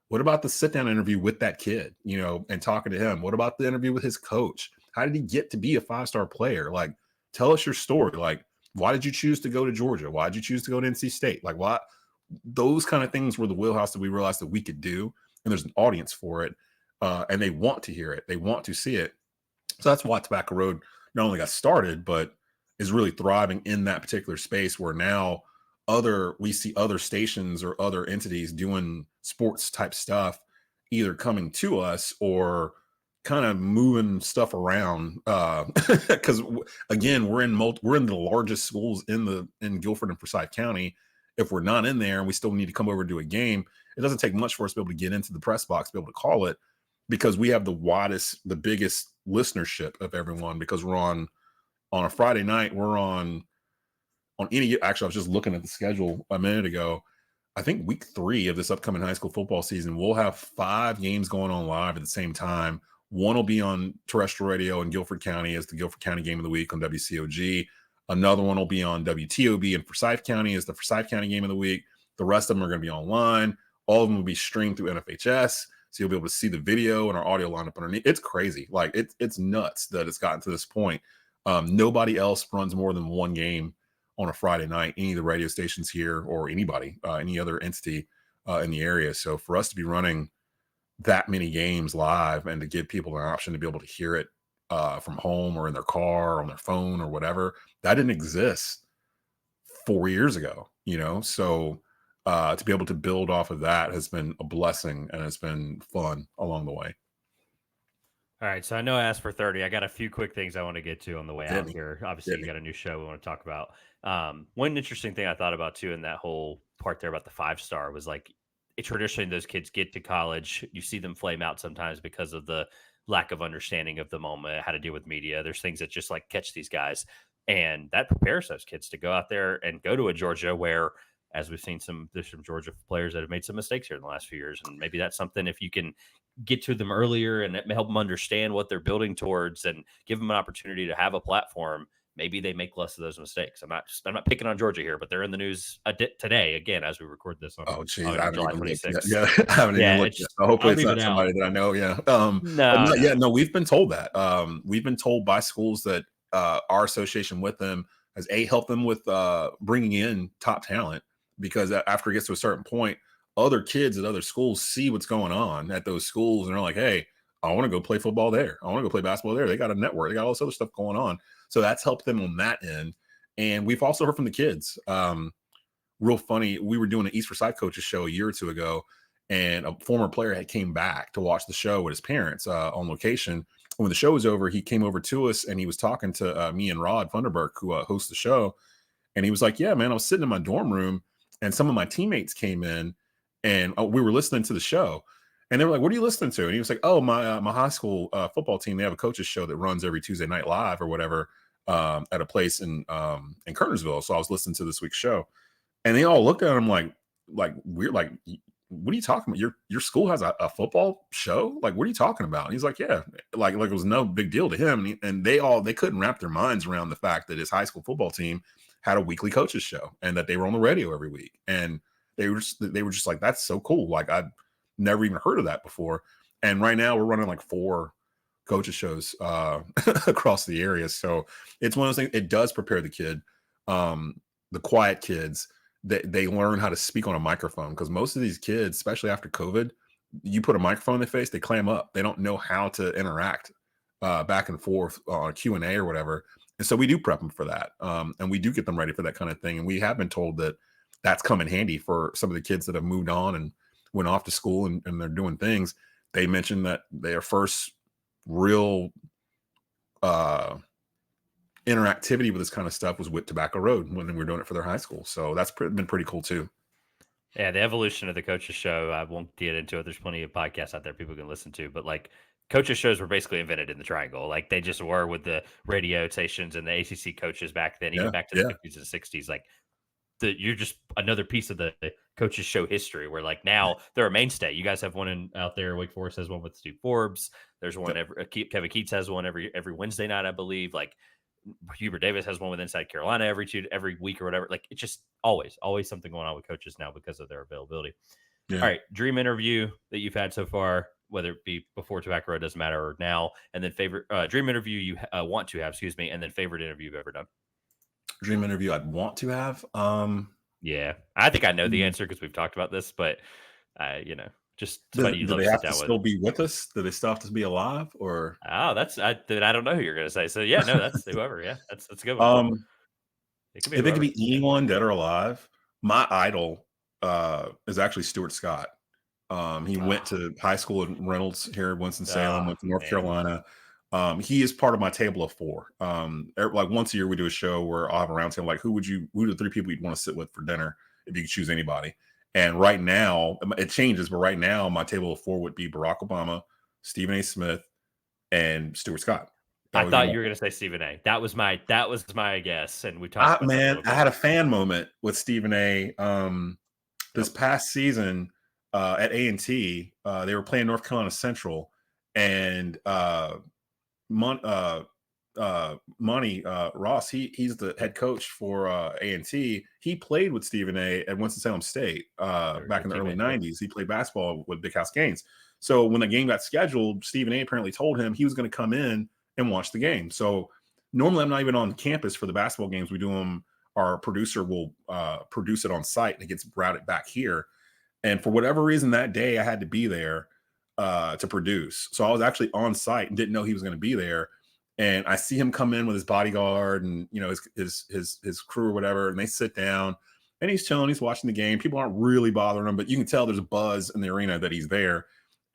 What about the sit down interview with that kid, and talking to him? What about the interview with his coach? How did he get to be a 5-star player? Like, tell us your story. Like, why did you choose to go to Georgia? Why did you choose to go to NC State? Like, why? Those kind of things were the wheelhouse that we realized that we could do. And there's an audience for it. And they want to hear it. They want to see it. So that's why Tobacco Road not only got started, but is really thriving in that particular space where now we see other stations or other entities doing sports type stuff, either coming to us or kind of moving stuff around. Because again, we're in the largest schools in Guilford and Forsyth County. If we're not in there and we still need to come over and do a game, it doesn't take much for us to be able to get into the press box, to be able to call it, because we have the biggest listenership of everyone, because we're on a Friday night. We're on actually, I was just looking at the schedule a minute ago. I think week 3 of this upcoming high school football season, we'll have 5 games going on live at the same time. One will be on terrestrial radio in Guilford County as the Guilford County Game of the Week on WCOG. Another one will be on WTOB in Forsyth County as the Forsyth County Game of the Week. The rest of them are going to be online. All of them will be streamed through NFHS. So you'll be able to see the video and our audio lineup underneath. It's crazy. Like, it's nuts that it's gotten to this point. Nobody else runs more than one game on a Friday night, any of the radio stations here or anybody, any other entity in the area. So for us to be running that many games live and to give people an option to be able to hear it from home or in their car or on their phone or whatever, that didn't exist 4 years ago, So to be able to build off of that has been a blessing, and it's been fun along the way. All right, so I know I asked for 30. I got a few quick things I want to get to on the way Hit out me, here. Obviously, hit you me. got a new show we want to talk about. One interesting thing I thought about too in that whole part there about the 5-star was like traditionally those kids get to college, you see them flame out sometimes because of the lack of understanding of the moment, how to deal with media. There's things that just like catch these guys, and that prepares those kids to go out there and go to a Georgia where, as we've seen, there's some Georgia players that have made some mistakes here in the last few years, and maybe that's something if you can get to them earlier and help them understand what they're building towards and give them an opportunity to have a platform, maybe they make less of those mistakes. I'm not picking on Georgia here, but they're in the news today again as we record this Oh, geez, I on haven't July even looked yet. 26th. Yeah, I haven't even Yeah, looked yet. it's So hopefully I'll it's leave it not out. somebody that I know. Yeah. But No, not yet. no. No, we've been told that. We've been told by schools that our association with them has helped them with bringing in top talent, because after it gets to a certain point, other kids at other schools see what's going on at those schools and they're like, hey, I want to go play football there. I want to go play basketball there. They got a network. They got all this other stuff going on. So that's helped them on that end. And we've also heard from the kids. Real funny. We were doing an East Forsyth coaches show a year or two ago, and a former player had came back to watch the show with his parents on location. When the show was over, he came over to us and he was talking to me and Rod Funderburk, who hosts the show. And he was like, yeah, man, I was sitting in my dorm room and some of my teammates came in and we were listening to the show. And they were like, what are you listening to? And he was like, oh, my high school football team, they have a coaches show that runs every Tuesday night live or whatever at a place in Kernersville. So I was listening to this week's show. And they all looked at him like weird, like, what are you talking about? Your school has a football show? Like, what are you talking about? And he's like, yeah, like it was no big deal to him. And they couldn't wrap their minds around the fact that his high school football team had a weekly coaches show and that they were on the radio every week. And they were just like, that's so cool. Like, I'd never even heard of that before. And right now we're running like 4 coaches shows across the area. So it's one of those things. It does prepare the kid, the quiet kids, they learn how to speak on a microphone, because most of these kids, especially after COVID, you put a microphone in their face, they clam up. They don't know how to interact back and forth on Q&A or whatever. And so we do prep them for that. And we do get them ready for that kind of thing. And we have been told that that's come in handy for some of the kids that have moved on and went off to school and they're doing things. They mentioned that their first real interactivity with this kind of stuff was with Tobacco Road when we were doing it for their high school. So that's been pretty cool too. Yeah, the evolution of the coaches show, I won't get into it. There's plenty of podcasts out there people can listen to, but like coaches shows were basically invented in the triangle. Like they just were with the radio stations and the ACC coaches back then, even Yeah. back to the Yeah. 50s and 60s. Like you're just another piece of the coaches show history where like now they're a mainstay. You guys have one out there. Wake Forest has one with Steve Forbes. There's one Kevin Keats has one every Wednesday night, I believe. Like Hubert Davis has one with Inside Carolina every week or whatever. Like it's just always something going on with coaches now because of their availability. Yeah. All right, dream interview that you've had so far, whether it be before Tobacco Road, doesn't matter, or now, and then favorite dream interview you want to have, excuse me, and then favorite interview you've ever done. Dream interview I'd want to have. Yeah, I think I know the answer because we've talked about this, but just somebody you'd Do love they to sit have to down with. still be with us? Do they still have to be alive? Or Oh, then I don't know who you're going to say. So yeah, no, that's whoever. Yeah, that's a good one. It could be if it could whoever. be anyone dead or alive, my idol is actually Stuart Scott. He went to high school in Reynolds here in Winston-Salem, went to North Man. Carolina. He is part of my table of 4. Like once a year we do a show where I'll have a round table, like who are the 3 people you'd want to sit with for dinner if you could choose anybody? And right now it changes, but right now my table of 4 would be Barack Obama, Stephen A. Smith, and Stuart Scott. I thought you were going to say Stephen A. That was my guess, and we talked about that a Man, little I bit. had a fan moment with Stephen A. This past season at A&T. They were playing North Carolina Central, and Monty Ross, he's the head coach for A&T. He played with Stephen A. at Winston-Salem State back in the early 90s. He played basketball with Big House Gaines. So when the game got scheduled, Stephen A. apparently told him he was going to come in and watch the game. So normally I'm not even on campus for the basketball games. We do them. Our producer will produce it on site and it gets routed back here. And for whatever reason that day I had to be there to produce. So I was actually on site and didn't know he was going to be there. And I see him come in with his bodyguard and his crew or whatever, and they sit down and he's chilling, he's watching the game. People aren't really bothering him, but you can tell there's a buzz in the arena that he's there.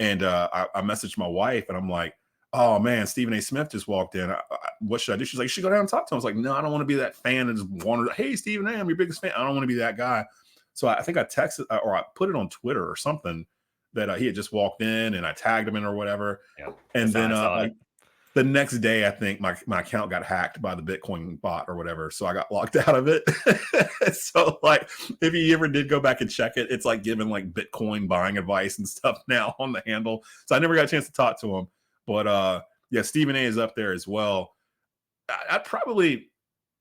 And I messaged my wife and I'm like, oh man, Stephen A. Smith just walked in. What should I do? She's like, you should go down and talk to him. I was like, no, I don't want to be that fan and just wander. Hey, Stephen A., I'm your biggest fan. I don't want to be that guy. So I think I texted or I put it on Twitter or something that he had just walked in, and I tagged him in or whatever. Yeah, and then like the next day, I think my account got hacked by the Bitcoin bot or whatever. So I got locked out of it. So like, if you ever did go back and check it, it's like giving like Bitcoin buying advice and stuff now on the handle. So I never got a chance to talk to him. But yeah, Stephen A. is up there as well. I'd probably,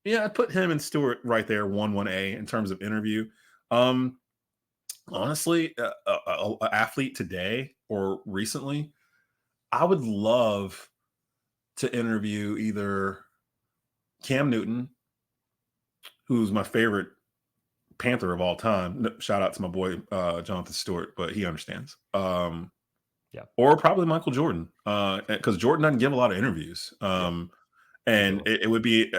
I'd put him and Stewart right there, 1A in terms of interview. Honestly, a athlete today or recently, I would love to interview either Cam Newton, who's my favorite Panther of all time. Shout out to my boy Jonathan Stewart, but he understands. Or probably Michael Jordan, because Jordan doesn't give a lot of interviews. And it would be,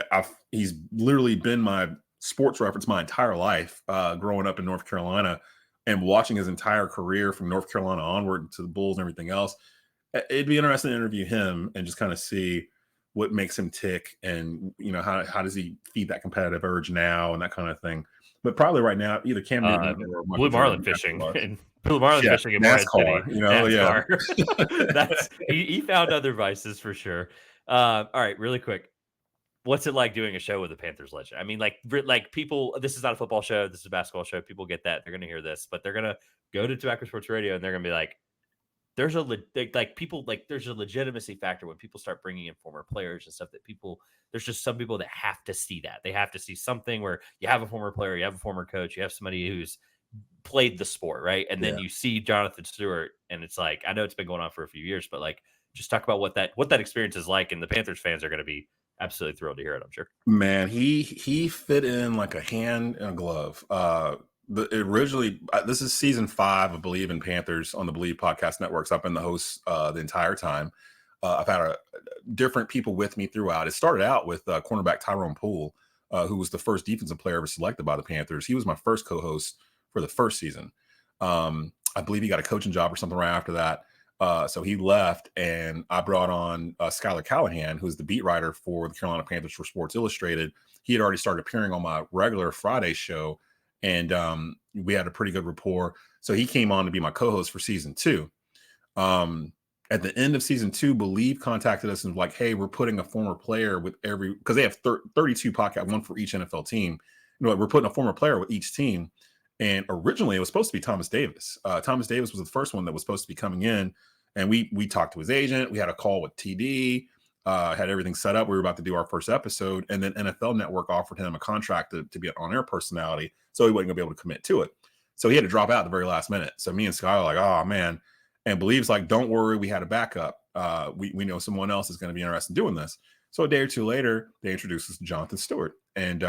he's literally been my sports reference my entire life, growing up in North Carolina and watching his entire career from North Carolina onward to the Bulls and everything else. It'd be interesting to interview him and just kind of see what makes him tick, and how does he feed that competitive urge now and that kind of thing. But probably right now, either Cam Newton or Blue Marlin fishing and Blue Marlin fishing in NASCAR, NASCAR. That's he found other vices for sure. All right, really quick. What's it like doing a show with a Panthers legend? I mean, like people, this is not a football show. This is a basketball show. People get that. They're going to hear this, but they're going to go to Tobacco Sports Radio and they're going to be like, there's a legitimacy factor when people start bringing in former players and stuff there's just some people that have to see that. They have to see something where you have a former player, you have a former coach, you have somebody who's played the sport, right? And then you see Jonathan Stewart, and it's like, I know it's been going on for a few years, but like, just talk about what that experience is like, and the Panthers fans are going to be absolutely thrilled to hear it, I'm sure. Man, he fit in like a hand in a glove. Originally, this is season 5 of Believe in Panthers on the Believe Podcast Network. So I've been the host the entire time. I've had different people with me throughout. It started out with cornerback Tyrone Poole, who was the first defensive player ever selected by the Panthers. He was my first co-host for the first season. I believe he got a coaching job or something right after that. So he left, and I brought on Skylar Callahan, who's the beat writer for the Carolina Panthers for Sports Illustrated. He had already started appearing on my regular Friday show, and we had a pretty good rapport. So he came on to be my co-host for season 2. At the end of season 2, Believe contacted us and was like, hey, we're putting a former player with because they have 32 podcasts, one for each NFL team. We're putting a former player with each team. And originally it was supposed to be Thomas Davis. Thomas Davis was the first one that was supposed to be coming in. And we talked to his agent. We had a call with TD, had everything set up. We were about to do our first episode. And then NFL Network offered him a contract to be an on-air personality. So he wasn't going to be able to commit to it. So he had to drop out at the very last minute. So me and Sky were like, oh, man. And Believe's like, don't worry, we had a backup. We know someone else is going to be interested in doing this. So a day or two later, they introduced us to Jonathan Stewart. And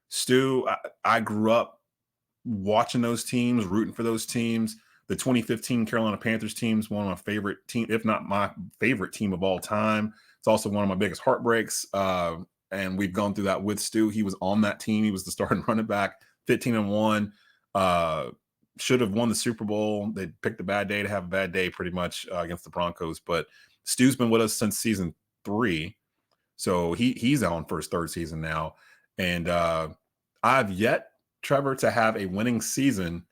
Stu, I grew up watching those teams, rooting for those teams. The 2015 Carolina Panthers team is one of my favorite team, if not my favorite team of all time. It's also one of my biggest heartbreaks. And we've gone through that with Stu. He was on that team. He was the starting running back, 15-1. Should have won the Super Bowl. They picked a bad day to have a bad day pretty much against the Broncos. But Stu's been with us since season 3. So he's on for his 3rd season now. And I've yet, Trevor, to have a winning season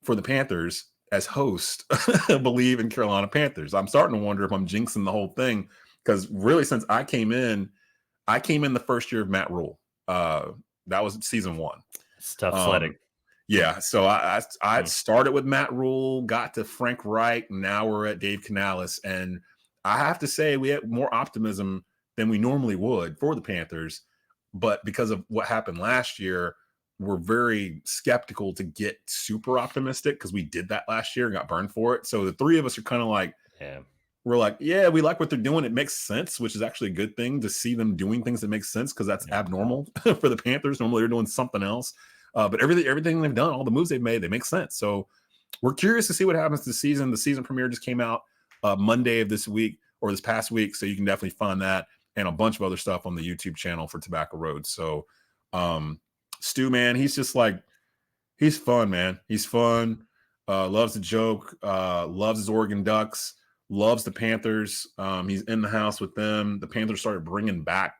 for the Panthers as host. Believe in Carolina Panthers. I'm starting to wonder if I'm jinxing the whole thing, because really since I came in the first year of Matt Rule. That was season 1. It's tough sledding. Yeah, so I started with Matt Rule, got to Frank Reich, now we're at Dave Canales, and I have to say we had more optimism than we normally would for the Panthers, but because of what happened last year, we're very skeptical to get super optimistic, because we did that last year and got burned for it. So the three of us are kind of like, we're like, yeah, we like what they're doing. It makes sense, which is actually a good thing to see them doing things that make sense, because that's abnormal for the Panthers. Normally they're doing something else. But everything they've done, all the moves they've made, they make sense. So we're curious to see what happens this season. The season premiere just came out Monday of this week, or this past week. So you can definitely find that and a bunch of other stuff on the YouTube channel for Tobacco Road. So Stu, man, he's just like, he's fun, man. He's fun. Loves to joke, loves his Oregon Ducks, loves the Panthers. He's in the house with them. The Panthers started bringing back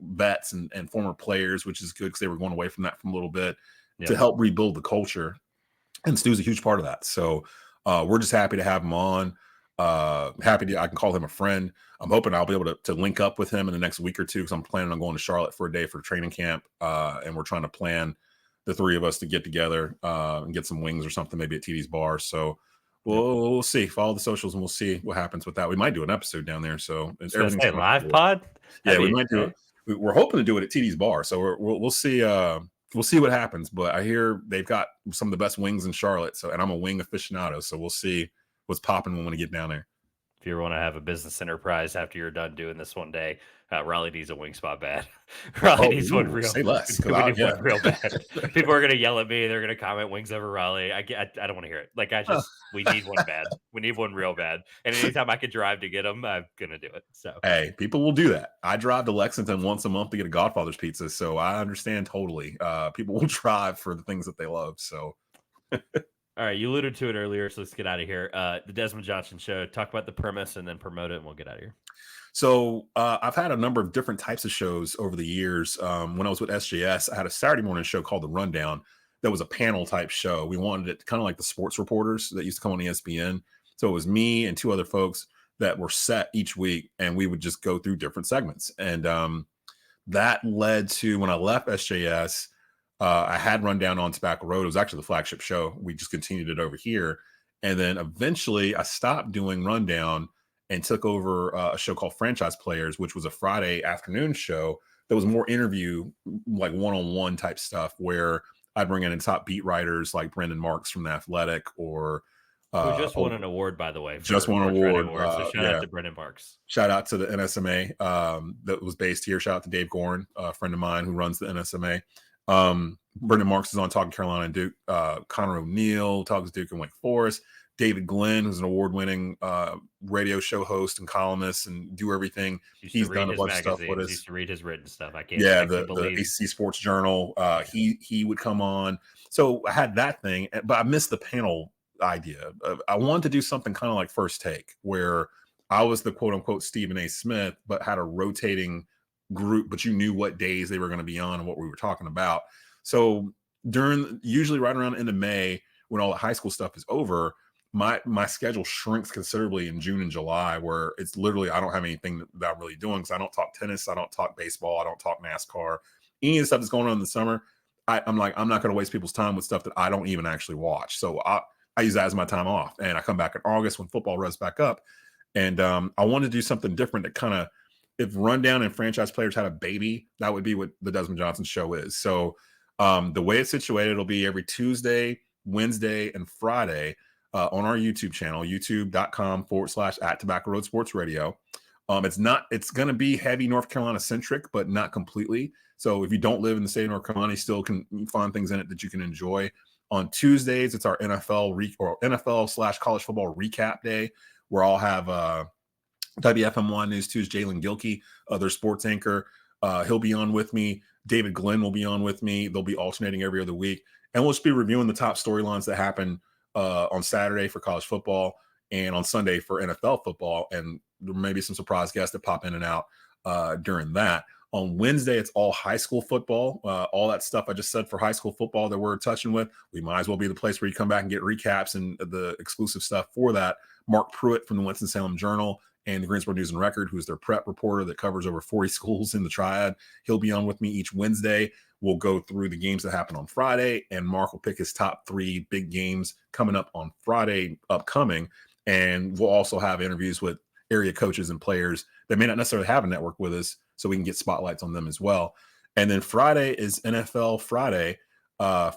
vets and former players, which is good because they were going away from that from a little bit to help rebuild the culture. And Stu's a huge part of that. So we're just happy to have him on. I can call him a friend. I'm hoping I'll be able to link up with him in the next week or two because I'm planning on going to Charlotte for a day for training camp. And we're trying to plan the three of us to get together and get some wings or something, maybe at TD's bar. So we'll see. Follow the socials and we'll see what happens with that. We might do an episode down there. So everything's a live pod. Yeah, we might do it. We're hoping to do it at TD's bar. So we'll see. We'll see what happens. But I hear they've got some of the best wings in Charlotte. So, and I'm a wing aficionado. So we'll see what's popping when we get down there. If you want to have a business enterprise after you're done doing this one day, Raleigh needs a wing spot bad. Raleigh needs one real. Say less. We need one real bad. People are gonna yell at me. They're gonna comment wings over Raleigh. I don't want to hear it. Like we need one bad. We need one real bad. And anytime I can drive to get them, I'm gonna do it. So hey, people will do that. I drive to Lexington once a month to get a Godfather's pizza, so I understand totally. People will drive for the things that they love. So. All right, you alluded to it earlier, so let's get out of here. The Desmond Johnson Show. Talk about the premise and then promote it, and we'll get out of here. So I've had a number of different types of shows over the years. When I was with SJS, I had a Saturday morning show called The Rundown that was a panel type show. We wanted it kind of like the sports reporters that used to come on ESPN. So it was me and two other folks that were set each week, and we would just go through different segments. And that led to when I left SJS, I had Rundown on Tobacco Road. It was actually the flagship show. We just continued it over here. And then eventually I stopped doing Rundown and took over a show called Franchise Players, which was a Friday afternoon show that was more interview, like one-on-one type stuff, where I'd bring in top beat writers like Brendan Marks from The Athletic or who just won an award, by the way. Just won an award. So shout out to Brendan Marks. Shout out to the NSMA that was based here. Shout out to Dave Gorin, a friend of mine who runs the NSMA. Brendan Marks is on Talking Carolina and Duke. Connor O'Neill talks Duke and Wake Forest. David Glenn, who's an award-winning radio show host and columnist and do everything. He's done a bunch of stuff with us. Used to read his written stuff. I can't. Yeah, the ACC Sports Journal. He would come on. So I had that thing, but I missed the panel idea. I wanted to do something kind of like First Take, where I was the quote-unquote Stephen A. Smith, but had a rotating group, but you knew what days they were going to be on and what we were talking about. So usually right around the end of May, when all the high school stuff is over, my schedule shrinks considerably in June and July, where it's literally I don't have anything that I'm really doing because I don't talk tennis, I don't talk baseball, I don't talk NASCAR. Any of the stuff that's going on in the summer, I'm like, I'm not going to waste people's time with stuff that I don't even actually watch. So I use that as my time off, and I come back in August when football revs back up, and I wanted to do something different that kind of, if Rundown and Franchise Players had a baby, that would be what the Desmond Johnson Show is. So the way it's situated, it'll be every Tuesday, Wednesday, and Friday on our YouTube channel, youtube.com/@Tobacco Road Sports Radio. It's going to be heavy North Carolina centric, but not completely. So if you don't live in the state of North Carolina, you still can find things in it that you can enjoy. On Tuesdays, it's our NFL/college football recap day, where I'll have WFM1 News 2's Jalen Gilkey, their sports anchor. He'll be on with me. David Glenn will be on with me. They'll be alternating every other week. And we'll just be reviewing the top storylines that happen on Saturday for college football and on Sunday for NFL football. And there may be some surprise guests that pop in and out during that. On Wednesday, it's all high school football. All that stuff I just said for high school football that we're touching with, we might as well be the place where you come back and get recaps and the exclusive stuff for that. Mark Pruitt from the Winston-Salem Journal and the Greensboro News and Record, who's their prep reporter that covers over 40 schools in the Triad. He'll be on with me each Wednesday. We'll go through the games that happen on Friday, and Mark will pick his top 3 big games coming up on Friday upcoming. And we'll also have interviews with area coaches and players that may not necessarily have a network with us, so we can get spotlights on them as well. And then Friday is NFL Friday.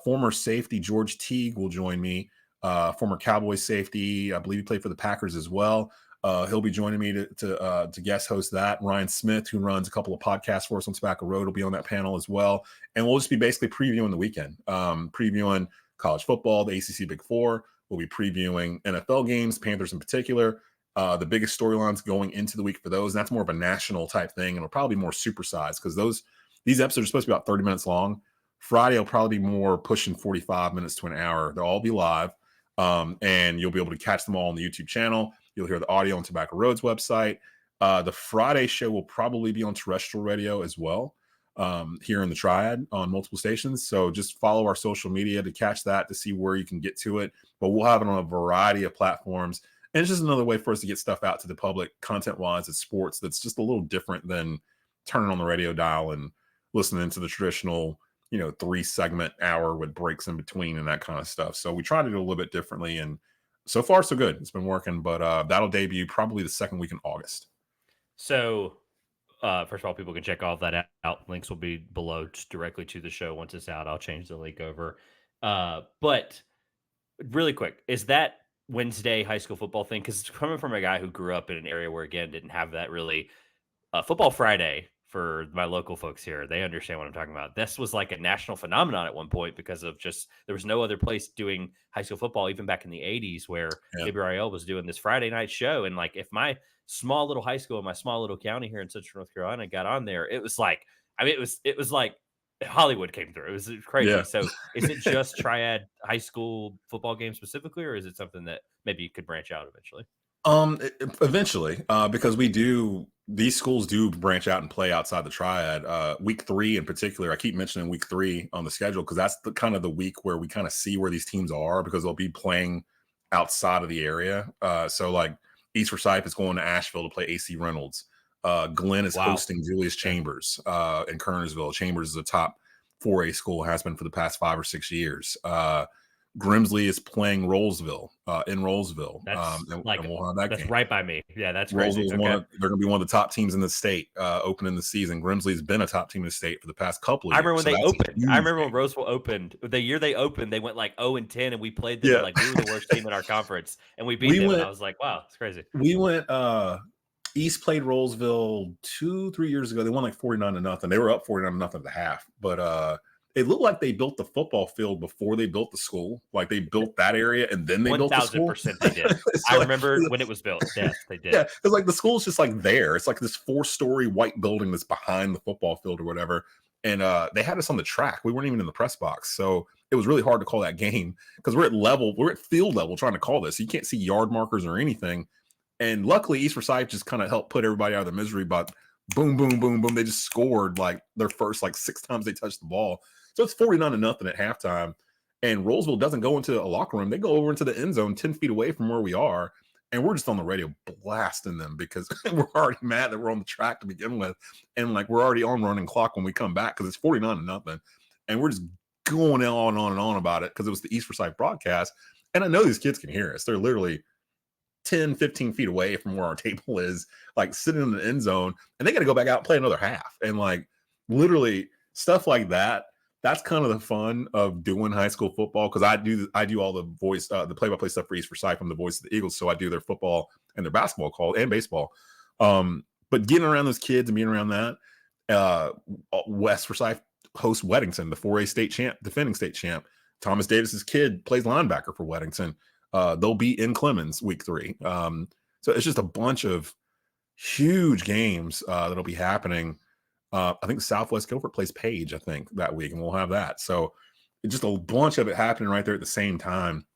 Former safety George Teague will join me. Former Cowboys safety, I believe he played for the Packers as well. He'll be joining me to guest host that. Ryan Smith, who runs a couple of podcasts for us on Tobacco Road, will be on that panel as well. And we'll just be basically previewing the weekend, previewing college football, the ACC Big Four. We'll be previewing NFL games, Panthers in particular. The biggest storylines going into the week for those. And that's more of a national type thing. And it'll probably be more supersized because these episodes are supposed to be about 30 minutes long. Friday will probably be more pushing 45 minutes to an hour. They'll all be live. And you'll be able to catch them all on the YouTube channel. You'll hear the audio on Tobacco Road's website. The Friday show will probably be on terrestrial radio as well, here in the Triad on multiple stations. So just follow our social media to catch that, to see where you can get to it. But we'll have it on a variety of platforms. And it's just another way for us to get stuff out to the public, content-wise. It's sports that's just a little different than turning on the radio dial and listening to the traditional, 3-segment hour with breaks in between and that kind of stuff. So we try to do a little bit differently. And so far, so good. It's been working. But that'll debut probably the second week in August. So, first of all, people can check all of that out. Links will be below just directly to the show. Once it's out, I'll change the link over. But really quick, is that Wednesday high school football thing? Because it's coming from a guy who grew up in an area where, again, didn't have that really. Football Friday, for my local folks here, they understand what I'm talking about. This was like a national phenomenon at one point because of just there was no other place doing high school football, even back in the 80s, where WRL was doing this Friday night show. And like, if my small little high school in my small little county here in Central North Carolina got on there, it was like, it was like Hollywood came through. It was crazy. Yeah. So is it just Triad high school football game specifically, or is it something that maybe you could branch out eventually? Eventually, because these schools do branch out and play outside the Triad. Week 3 in particular, I keep mentioning week 3 on the schedule because that's the kind of the week where we kind of see where these teams are, because they'll be playing outside of the area. So like East Forsyth is going to Asheville to play AC Reynolds. Glenn is hosting Julius Chambers in Kernersville. Chambers is a top 4A school, has been for the past 5 or 6 years. Grimsley is playing Rollsville in Rollsville. And we'll have that that's game. Right by me. Yeah, that's crazy. They're going to be one of the top teams in the state opening the season. Grimsley's been a top team in the state for the past couple of years. I remember when they opened. I remember when Roseville opened. The year they opened, they went like 0-10, and we played them. Like we were the worst team in our conference, and we beat them. And I was like, wow, it's crazy. We went. East played Rollsville 2-3 years ago. They won like 49-0. They were up 49-0 at the half, but it looked like they built the football field before they built the school. Like they built that area and then they built the school. 1,000% they did. I remember when it was built. Yes, they did. Yeah, it's like the school's just like there. It's like this 4-story white building that's behind the football field or whatever. And they had us on the track. We weren't even in the press box. So it was really hard to call that game because we're at field level trying to call this. You can't see yard markers or anything. And luckily, East Forsyth just kind of helped put everybody out of their misery. But boom, boom, boom, boom. They just scored like their first 6 times they touched the ball. So it's 49-0 at halftime. And Rollsville doesn't go into a locker room. They go over into the end zone 10 feet away from where we are. And we're just on the radio blasting them because we're already mad that we're on the track to begin with. And we're already on running clock when we come back because it's 49-0. And we're just going on and on and on about it because it was the East Forsyth broadcast. And I know these kids can hear us. They're literally 10, 15 feet away from where our table is, sitting in the end zone. And they got to go back out and play another half. And literally stuff like that. That's kind of the fun of doing high school football because I do all the voice, the play-by-play stuff for East Forsyth. I'm the voice of the Eagles, so I do their football and their basketball call and baseball. But getting around those kids and being around that, West Forsyth hosts Weddington, the 4A state champ, defending state champ. Thomas Davis's kid plays linebacker for Weddington. They'll be in Clemens week 3. So it's just a bunch of huge games that'll be happening. I think Southwest Guilford plays Page, I think, that week, and we'll have that. So it's just a bunch of it happening right there at the same time.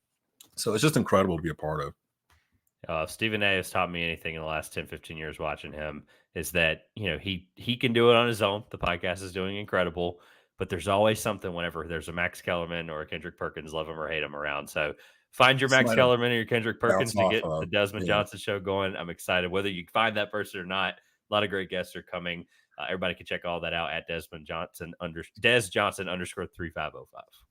So it's just incredible to be a part of. If Stephen A has taught me anything in the last 10, 15 years watching him, is that, he can do it on his own. The podcast is doing incredible, but there's always something whenever there's a Max Kellerman or a Kendrick Perkins, love him or hate him around. So find your Max Kellerman or your Kendrick Perkins to get the Desmond Johnson show going. I'm excited. Whether you find that person or not, a lot of great guests are coming. Everybody can check all that out at Desmond Johnson Des Johnson _3505.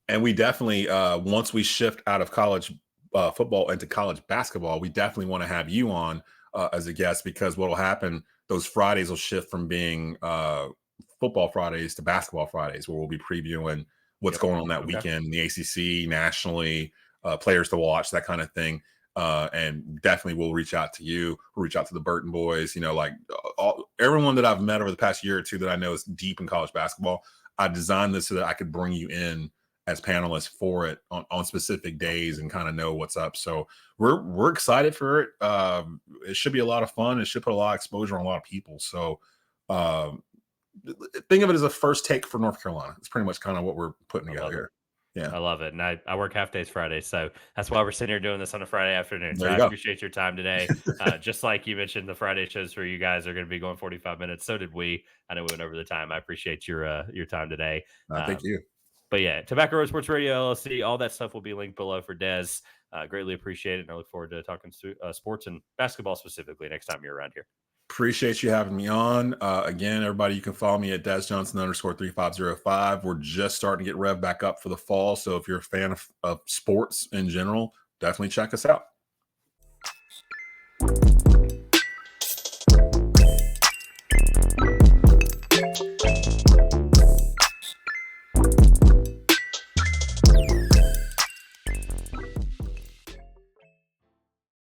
And we definitely, once we shift out of college football into college basketball, we definitely want to have you on as a guest because what will happen, those Fridays will shift from being football Fridays to basketball Fridays, where we'll be previewing what's going on that weekend in the ACC, nationally, players to watch, that kind of thing. And definitely we'll reach out to you. We'll reach out to the Burton boys, everyone that I've met over the past year or two that I know is deep in college basketball. I designed this so that I could bring you in as panelists for it on specific days and kind of know what's up. So we're excited for it. It should be a lot of fun. It should put a lot of exposure on a lot of people. So think of it as a first take for North Carolina. It's pretty much kind of what we're putting together here. Yeah. I love it. And I work half days Friday. So that's why we're sitting here doing this on a Friday afternoon. So There you I go. appreciate your time today. Just like you mentioned, the Friday shows for you guys are going to be going 45 minutes. So did we. I know we went over the time. I appreciate your time today. Thank you. But yeah, Tobacco Road Sports Radio LLC, all that stuff will be linked below for Des. Greatly appreciate it. And I look forward to talking sports and basketball specifically next time you're around here. Appreciate you having me on. Again, everybody, you can follow me at DesJohnson_3505. We're just starting to get rev back up for the fall. So if you're a fan of sports in general, definitely check us out.